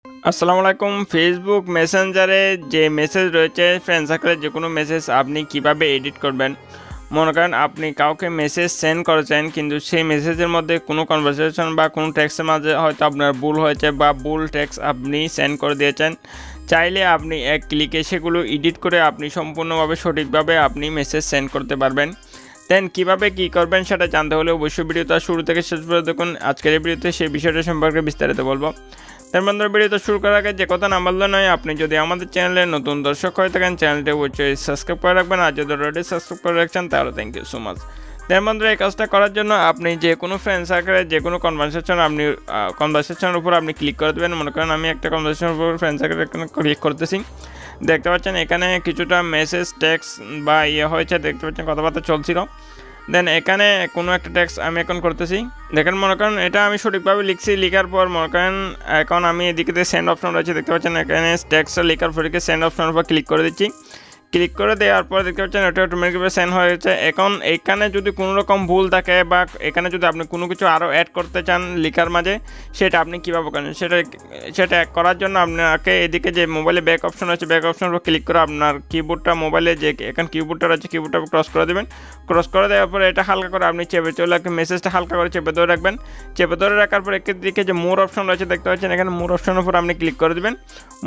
আসসালামু আলাইকুম। ফেসবুক মেসেঞ্জারে যে মেসেজ রয়েছে ফ্রেন্ড সার্কেলের যে কোনো মেসেজ আপনি কিভাবে এডিট করবেন। মনে করেন আপনি কাউকে মেসেজ সেন্ড করেছেন, কিন্তু সেই মেসেজের মধ্যে কোনো কনভারসেশন বা কোনো টেক্সটের মাঝে হয়তো আপনার ভুল হয়েছে বা ভুল টেক্সট আপনি সেন্ড করে দিয়েছেন। চাইলে আপনি এক ক্লিকে সেগুলো এডিট করে আপনি সম্পূর্ণভাবে সঠিকভাবে আপনি মেসেজ সেন্ড করতে পারবেন। দেন কীভাবে কী করবেন সেটা জানতে হলে অবশ্যই ভিডিওটা শুরু থেকে শেষ পর্যন্ত দেখুন। আজকের এই ভিডিওতে সেই বিষয়টা সম্পর্কে বিস্তারিত বলবো। তার বন্ধুরা, ভিডিওটা শুরু করার আগে যে কথা না বললে নয়, আপনি যদি আমাদের চ্যানেলে নতুন দর্শক হয়ে থাকেন চ্যানেলটি অবশ্যই সাবস্ক্রাইব করে রাখবেন, আর যদি অলরেডি সাবস্ক্রাইব করে রাখছেন তাহলে থ্যাংক ইউ সো মাচ। তার বন্ধুরা, এই কাজটা করার জন্য আপনি যে কোনো ফ্রেন্ড সার্কেলে যে কোনো কনভারসেশনের উপর আপনি ক্লিক করে দেবেন। মনে করেন আমি একটা কনভারসেশনের উপর ফ্রেন্ড সার্কেলে ক্লিক করতেছি, দেখতে পাচ্ছেন এখানে কিছুটা মেসেজ টেক্সট বা হয়েছে, দেখতে পাচ্ছেন কথাবার্তা চলছিল। দেন এখানে কোনো একটা টেক্সট আমি এখন করতেছি, দেখেন মনে করেন এটা আমি সঠিকভাবে লিখছি। লিখার পর মনে করেন এখন আমি এদিকে সেন্ড অপশন রয়েছে, দেখতে পাচ্ছেন এখানে টেক্সটটা লেখার পর সেন্ড অপশনের উপর ক্লিক করে দিচ্ছি। ক্লিক করে দেওয়ার পর দেখতে পাচ্ছেন এটা অটোমেটিকভাবে সেন্ড হয়ে গেছে। এখন এখানে যদি কোনো রকম ভুল থাকে বা এখানে যদি আপনি কোনো কিছু আরও অ্যাড করতে চান লেখার মাঝে, সেটা আপনি কীভাবে করেন সেটা করার জন্য আপনাকে এদিকে যে মোবাইলে ব্যাক অপশন আছে, ব্যাক অপশনের উপর ক্লিক করে আপনার কিবোর্ডটা মোবাইলে যে এখানে কিবোর্ডটা রয়েছে কিবোর্ডটা ক্রস করে দেবেন। ক্রস করে দেওয়ার পরে এটা হালকা করে আপনি চেপে চলে রাখবেন, মেসেজটা হালকা করে চেপে ধরে রাখবেন। চেপে ধরে রাখার পর এদিকে যে মোর অপশন রয়েছে, দেখতে পাচ্ছেন এখানে মোর অপশনের উপর আপনি ক্লিক করে দেবেন।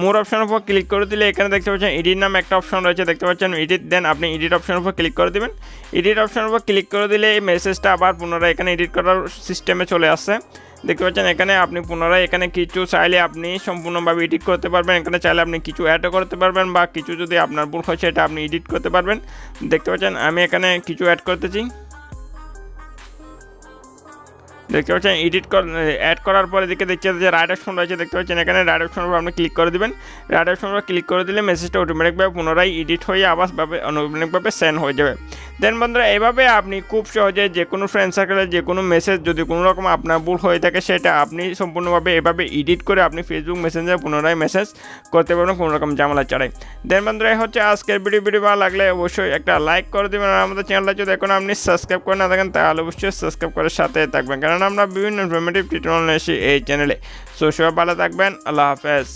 মোর অপশনের উপর ক্লিক করে দিলে এখানে দেখতে পাচ্ছেন এডিট নামে একটা অপশন রয়েছে, দেখতে পাচ্ছেন এডিট। দেন আপনি এডিট অপশনের উপর ক্লিক করে দেবেন। এডিট অপশনের উপর ক্লিক করে দিলে এই মেসেজটা আবার পুনরায় এখানে এডিট করার সিস্টেমে চলে আসছে, দেখতে পাচ্ছেন। এখানে আপনি পুনরায় এখানে কিছু চাইলে আপনি সম্পূর্ণভাবে এডিট করতে পারবেন, এখানে চাইলে আপনি কিছু অ্যাডও করতে পারবেন বা কিছু যদি আপনার ভুল হয় সেটা আপনি এডিট করতে পারবেন। দেখতে পাচ্ছেন আমি এখানে কিছু অ্যাড করতেছি, দেখতে পাচ্ছেন অ্যাড করার পরে এদিকে দেখছেন যে রাইট অপশন রয়েছে, দেখতে পাচ্ছেন এখানে রাইট অপশনের উপর আপনি ক্লিক করে দেবেন। রাইট অপশনের উপর ক্লিক করে দিলে মেসেজটা অটোমেটিকভাবে পুনরায় এডিট হয়ে অটোমেটিকভাবে সেন্ড হয়ে যাবে। দেন বন্ধুরা, এভাবে আপনি খুব সহজে যে কোনো ফ্রেন্ড সার্কেলে যে কোনো মেসেজ যদি কোনো রকম আপনার ভুল হয়ে থাকে সেটা আপনি সম্পূর্ণভাবে এভাবে এডিট করে আপনি ফেসবুক মেসেঞ্জারে পুনরায় মেসেজ করতে পারবেন কোনো রকম ঝামেলা ছাড়াই। দেন বন্ধুরা, হচ্ছে আজকের ভিডিও ভালো লাগলে অবশ্যই একটা লাইক করে দেবেন, আর আমাদের চ্যানেলটা যদি এখন আপনি সাবস্ক্রাইব করে না থাকেন তাহলে অবশ্যই সাবস্ক্রাইব করে সাথে থাকবেন, কারণ আমরা বিভিন্ন ইনফরমেটিভ টিউটোরিয়াল নিয়ে আসি এই চ্যানেলে। সো সবাই ভালো থাকবেন, আল্লাহ হাফেজ।